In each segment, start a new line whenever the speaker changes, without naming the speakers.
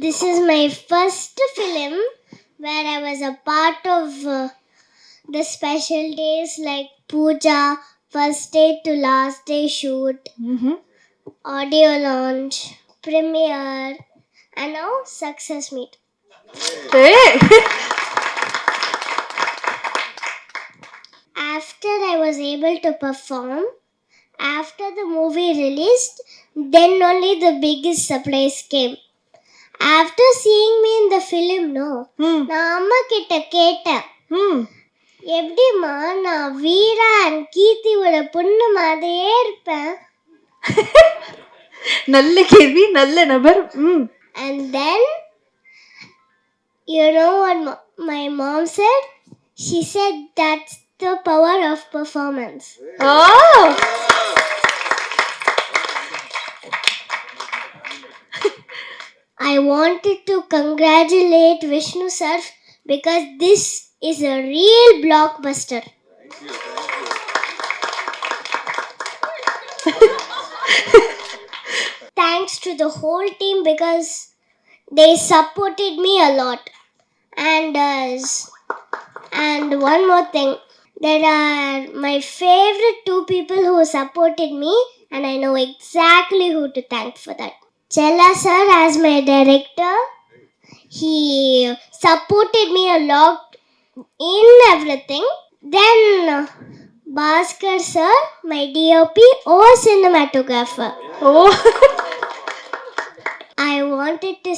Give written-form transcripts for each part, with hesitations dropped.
This is my first film where I was a part of the special days like puja, first day to last day shoot, audio launch, premiere, and now success meet. After I was able to perform, after the movie released, then only the biggest surprise came. After seeing me in the film, நான் அம்மா கிட்ட கேட்டேன், எப்படிமா நான் வீரா and கீர்த்தியோட பொண்ணு மாதிரியே இருப்பேன்.
நல்ல கேள்வி, நல்ல நபர்.
And then, you know what my mom said? She said that's the power of performance.
Oh!
I wanted to congratulate Vishnu sir because this is a real blockbuster. Thanks to the whole team because they supported me a lot. And one more thing, there are my favorite two people who supported me, and I know exactly who to thank for that. Chella sir as my director, he supported me a lot in everything. Then Bhaskar sir, my DOP or cinematographer.
Oh!
I wanted to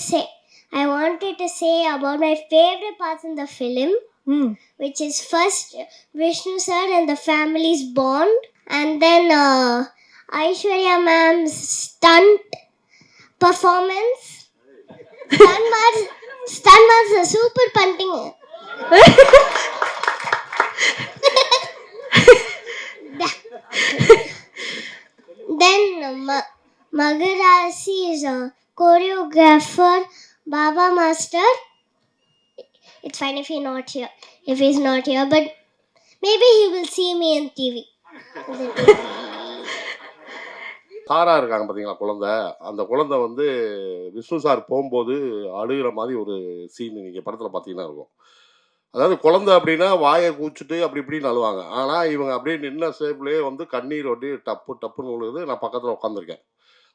say about my favorite parts in the film, which is first Vishnu sir and the family's bond, and then Aishwarya ma'am's stunt performance. Stunt was super punting. Then Magarasi is a choreographer, Baba Master. It's fine if he's not here, but maybe he will see me in TV.
சாரா இருக்காங்க பார்த்தீங்களா குழந்தை, அந்த குழந்தை வந்து Vishnu sir போகும்போது அழுகிற மாதிரி ஒரு சீன் நீங்கள் படத்தில் பார்த்தீங்கன்னா இருக்கும். அதாவது குழந்தை அப்படின்னா வாயை கூச்சிட்டு அப்படி இப்படின்னு அழுவாங்க. ஆனால் இவங்க அப்படியே நின்ன ஷேப்லேயே வந்து கண்ணீர் அப்படியே டப்புன்னு விழுகுது. நான் பக்கத்தில் உட்காந்துருக்கேன்.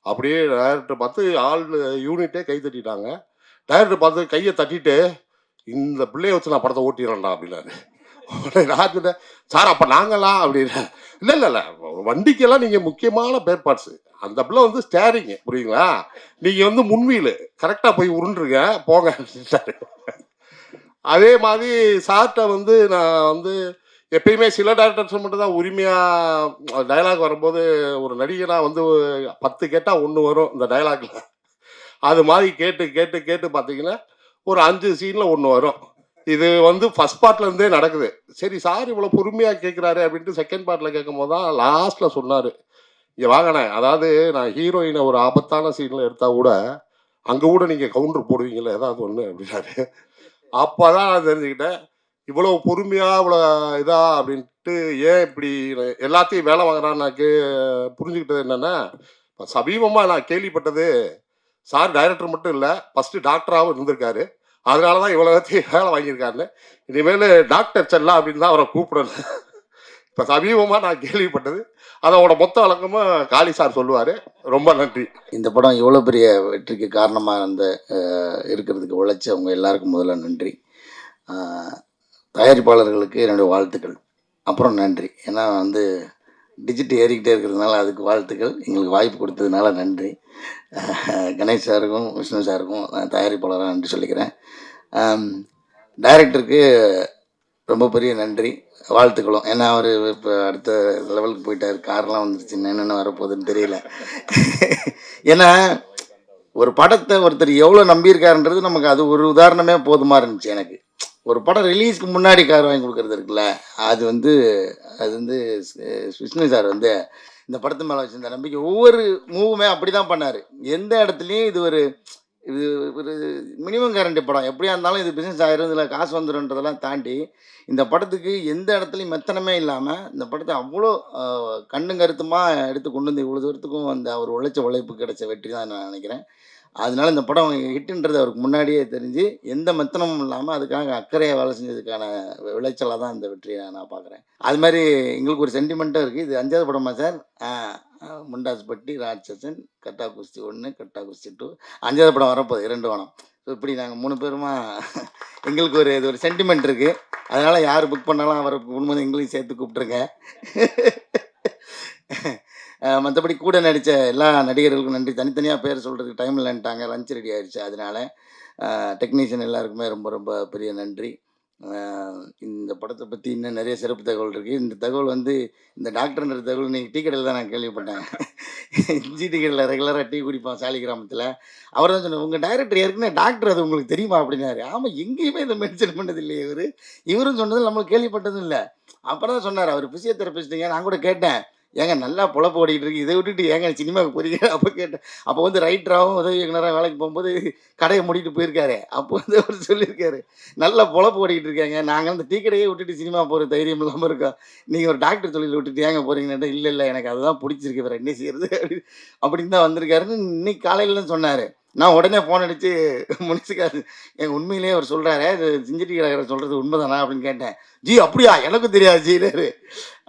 அப்படியே டைரக்டர் பார்த்து ஆள் யூனிட்டே கை தட்டிட்டாங்க. டைரக்டர் பார்த்து கையை தட்டிட்டு, இந்த பிள்ளையை வச்சு நான் படத்தை ஓட்டிடுறேன்டா அப்படின்னாரு. நான் சொன்னேன், சார் அப்போ நாங்களாம் அப்படின்னு. இல்லை வண்டிக்கெல்லாம் நீங்கள் முக்கியமான பேர் பார்ட்ஸு, அந்த பிள்ளை வந்து ஸ்டேரிங்கு, புரியுங்களா, நீங்கள் வந்து முன்வீலு, கரெக்டாக போய் உருண்டுருங்க போங்க அப்படின்ட்டாரு. அதே மாதிரி சார்கிட்ட வந்து நான் வந்து எப்பயுமே சில டைரக்டர்ஸ் மட்டும் தான் உரிமையாக டைலாக் வரும்போது ஒரு நடிகனாக வந்து 10 கேட்டால் 1 வரும் இந்த டைலாக்ல. அது மாதிரி கேட்டு பார்த்தீங்கன்னா ஒரு 5 சீனில் 1 வரும். இது வந்து ஃபஸ்ட் பார்ட்லேருந்தே நடக்குது. சரி சார் இவ்வளோ பொறுமையாக கேட்குறாரு அப்படின்ட்டு செகண்ட் பார்ட்டில் கேட்கும் போது தான் லாஸ்ட்டில் சொன்னார், இங்கே வாங்கினேன், அதாவது நான் ஹீரோயினை ஒரு ஆபத்தான சீனில் எடுத்தால் கூட அங்கே கூட நீங்கள் கவுண்டர் போடுவீங்களே ஏதாவது ஒன்று அப்படின்னாரு. அப்போ தான் நான் தெரிஞ்சுக்கிட்டேன், இவ்வளோ பொறுமையாக இவ்வளோ இதா அப்படின்ட்டு ஏன் இப்படி எல்லாத்தையும் வேலை வாங்குறான்னு நான் புரிஞ்சுக்கிட்டது என்னென்னா, சமீபமாக நான் கேள்விப்பட்டது, சார் டைரக்டர் மட்டும் இல்லை ஃபஸ்ட்டு டாக்டராகவும் இருந்திருக்காரு, அதனால தான் இவ்வளோ வேலை வாங்கியிருக்காருன்னு. இனிமேல் டாக்டர் செல்லா அப்படின்னு தான் அவரை கூப்பிடணும். இப்போ சமீபமாக நான் கேள்விப்பட்டது, அதோட மொத்த வழக்கமாக காளி சார் சொல்லுவார். ரொம்ப நன்றி.
இந்த படம் இவ்வளோ பெரிய வெற்றிக்கு காரணமாக இருக்கிறதுக்கு உழைச்சவங்க எல்லாருக்கும் முதல்ல நன்றி. தயாரிப்பாளர்களுக்கு என்னுடைய வாழ்த்துக்கள். அப்புறம் நன்றி, ஏன்னா வந்து டிஜிட்டல் ஏறிக்கிட்டே இருக்கிறதுனால அதுக்கு வாழ்த்துக்கள், எங்களுக்கு வாய்ப்பு கொடுத்ததுனால நன்றி. கணேஷ் சாருக்கும் விஷ்ணு சாருக்கும் தயாரிப்பாளராக நன்றி சொல்லிக்கிறேன். டைரக்டருக்கு ரொம்ப பெரிய நன்றி, வாழ்த்துக்களும். ஏன்னா அவர் இப்போ அடுத்த லெவலுக்கு போயிட்டார், கார்லாம் வந்துருச்சு, என்னென்ன வரப்போகுதுன்னு தெரியல. ஏன்னா ஒரு படத்தை ஒருத்தர் எவ்வளோ நம்பியிருக்காருன்றது நமக்கு அது ஒரு உதாரணமே போதுமாக இருந்துச்சு. எனக்கு ஒரு படம் ரிலீஸ்க்கு முன்னாடி கார் வாங்கி கொடுக்குறது இருக்குல்ல, அது வந்து விஷ்ணு சார் வந்து இந்த படத்து மேலே வச்சுருந்த நம்பிக்கை, ஒவ்வொரு மூவுமே அப்படி தான் பண்ணார். எந்த இடத்துலையும் இது ஒரு மினிமம் கேரண்டி படம், எப்படியா இருந்தாலும் இது பிஸ்னஸ் ஆயிரும், இதில் காசு வந்துடும்ன்றதெல்லாம் தாண்டி இந்த படத்துக்கு எந்த இடத்துலையும் மெத்தனமே இல்லாமல் இந்த படத்தை அவ்வளோ கண்ணும் கருத்துமாக எடுத்து கொண்டு வந்து இவ்வளோ தூரத்துக்கும் அந்த அவர் உழைச்ச உழைப்பு கிடைச்ச வெற்றி தான் நான் நினைக்கிறேன். அதனால இந்த படம் ஹிட்டுன்றது அவருக்கு முன்னாடியே தெரிஞ்சு எந்த மெத்தனமும் இல்லாமல் அதுக்காக அக்கறையாக வேலை செஞ்சதுக்கான விளைச்சலாக தான் இந்த வெற்றியை நான் பார்க்குறேன். அது மாதிரி எங்களுக்கு ஒரு சென்டிமெண்ட்டும் இருக்குது. இது 5வது படமா சார்? முண்டாஸ்பட்டி, ராட்சசன், கட்டா குஸ்தி 1, கட்டா குஸ்தி 2, 5வது படம் வரப்போகுது 2 படம். ஸோ இப்படி நாங்கள் 3 பேருமா எங்களுக்கு இது ஒரு சென்டிமெண்ட் இருக்குது. அதனால் யார் புக் பண்ணாலும் அவரை குடும்பம் எங்களையும் சேர்த்து கூப்பிட்ருங்க. மற்றபடி கூட நடித்த எல்லா நடிகர்களுக்கும் நன்றி. தனித்தனியாக பேர் சொல்கிறதுக்கு டைம் இல்லைன்ட்டாங்க, லஞ்ச் ரெடி ஆகிடுச்சு. அதனால் டெக்னீஷியன் எல்லாருக்குமே ரொம்ப ரொம்ப பெரிய நன்றி. இந்த படத்தை பற்றி இன்னும் நிறைய சிறப்பு தகவல் இருக்குது. இந்த தகவல் இந்த டாக்டர்ன்ற தகவல் இன்றைக்கி டீ கடையில் தான் நான் கேள்விப்பட்டேன். இஞ்சி டீ கடையில் ரெகுலராக டீ குடிப்பான் சாலி கிராமத்தில். அவர் தான் சொன்னார், உங்கள் டைரக்டர் ஏற்கனவே டாக்டர், அது உங்களுக்கு தெரியுமா அப்படின்னாரு. ஆமாம், எங்கேயுமே இதை மென்ஷன் பண்ணது இல்லையே இவரும் சொன்னது நம்மளுக்கு கேள்விப்பட்டதும் இல்லை. அப்புறம் தான் சொன்னார், அவர் ஃபிசியோதெரபிஸ்ட்டுங்க. நான் கூட கேட்டேன், ஏங்க நல்லா பொழப்பு ஓடிக்கிட்டு இருக்கு, இதை விட்டுட்டு ஏங்க சினிமாவுக்கு போறீங்க? அப்போ கேட்டேன். அப்போ ரைட்டராகவும் உதவி இயக்குனராக வேலைக்கு போகும்போது கடையை மூடிட்டு போயிருக்காரு. அப்போ அவர் சொல்லியிருக்காரு, நல்ல பொழப்பு ஓடிக்கிட்டு இருக்காங்க, நாங்கள் அந்த டீ கடையே விட்டுட்டு சினிமா போகிற தைரியம் இல்லாமல் இருக்கோம், நீங்கள் ஒரு டாக்டர் தொழில் விட்டுட்டு ஏங்க போகிறீங்கன்னு. இல்லை இல்லை, எனக்கு அதுதான் பிடிச்சிருக்கு, வேறு என்ன செய்யறது அப்படின்னு தான் வந்திருக்காருன்னு இன்னைக்கு காலையில் தான் சொன்னார். நான் உடனே ஃபோன் அடித்து முடிச்சுக்காரு, எங்கள் உண்மையிலேயே அவர் சொல்கிறாரு, இது சிஞ்சிட்டி கடைக்காரர் சொல்கிறது உண்மைதானா அப்படின்னு கேட்டேன். ஜி அப்படியா, எனக்கும் தெரியாது ஜினாரு.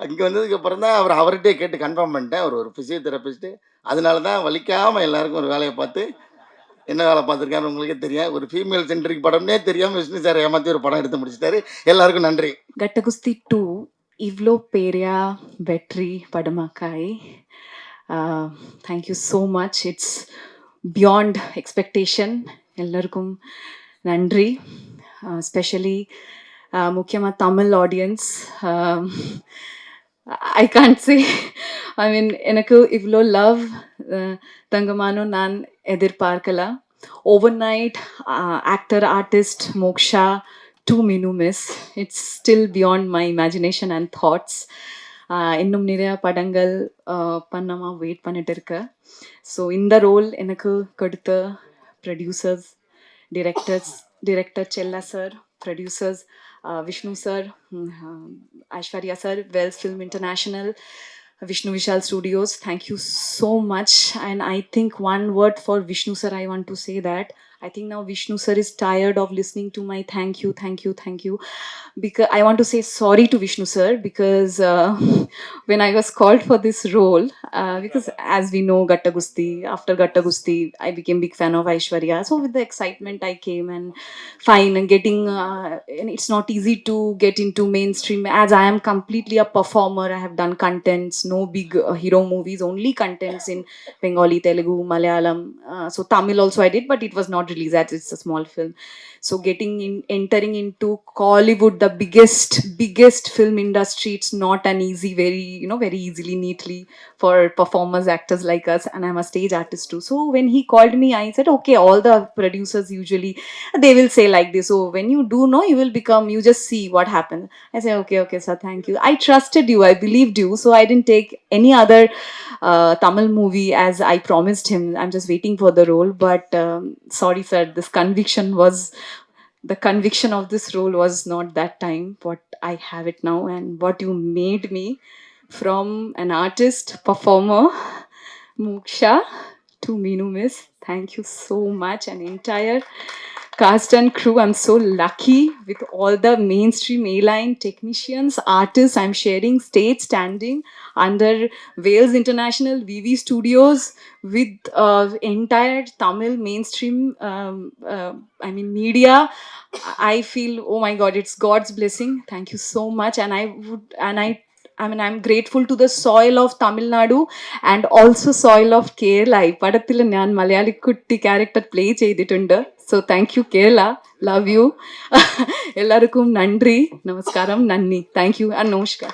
அங்கே வந்ததுக்கப்புறம் தான் அவர்கிட்டே கேட்டு கன்ஃபார்ம் பண்ணிட்டேன். அவர் ஒரு ஃபிசியோதெரபிஸ்ட்டு. அதனால தான் வலிக்காமல் எல்லாருக்கும் ஒரு வேலையை பார்த்து என்ன வேலை பார்த்துருக்காரு உங்களுக்கே தெரியும். ஒரு ஃபீமேல் சென்ட்ரிக் படம்னே தெரியாமல் விஷ்ணு சார் ஏமாற்றி ஒரு படம் எடுத்து முடிச்சிட்டாரு. எல்லாருக்கும் நன்றி.
கட்டகுஸ்தி 2 இவ்வளோ பெரிய வெற்றி படமாக்காய். Thank you so much. It's beyond expectation. எல்லாருக்கும் நன்றி. ஸ்பெஷலி முக்கியமாக Tamil audience. I can't say, I mean எனக்கு இவ்வளோ லவ் தங்கமானோ நான் எதிர்பார்க்கலாம். Overnight actor artist Moksha to Minu Miss. It's still beyond my imagination and thoughts. இன்னும் நிறைய படங்கள் பண்ணமா வெயிட் பண்ணிட்டு இருக்கேன். ஸோ இந்த ரோல் எனக்கு கொடுத்த ப்ரொடியூசர்ஸ், டிரெக்டர் செல்லா sir, producers Vishnu sir, Aishwarya sir, Wells film international, Vishnu Vishal Studios, thank you so much. And I think one word for Vishnu sir, I want to say that I think now Vishnu sir is tired of listening to my thank you. Because I want to say sorry to Vishnu sir, because when I was called for this role, because as we know, Gatta Gusti, after Gatta Gusti, I became big fan of Aishwarya. So with the excitement I came, and fine, and getting, and it's not easy to get into mainstream, as I am completely a performer. I have done contents, no big hero movies, only contents in Bengali, Telugu, Malayalam. So Tamil also I did, but it was not released as it's a small film. So entering into Kollywood, the biggest film industry, it's not an easy, very easily, neatly for performers, actors like us, and I'm a stage artist too. So when he called me, I said, okay, all the producers usually, they will say like this, so when you do know, you will become, you just see what happens. I said, okay sir, thank you. I trusted you, I believed you, so I didn't take any other Tamil movie as I promised him. I'm just waiting for the role, but sorry sir, the conviction of this role was not that time what I have it now, and what you made me from an artist, performer, Moksha to Minu Miss. Thank you so much, and entire cast and crew. I'm so lucky with all the mainstream A-line technicians, artists. I'm sharing stage standing under Wales International VV Studios with entire Tamil mainstream media. I feel, oh my God, it's God's blessing. Thank you so much. I'm grateful to the soil of Tamil Nadu and also soil of Kerala. ഈ പടത്തിൽ ഞാൻ മലയാളി കുട്ടി character play ചെയ്തിട്ടുണ്ട്. So thank you Kerala, love you. എല്ലാവർക്കും നന്ദി, നമസ്കാരം, നന്ദി, thank you and namaskar.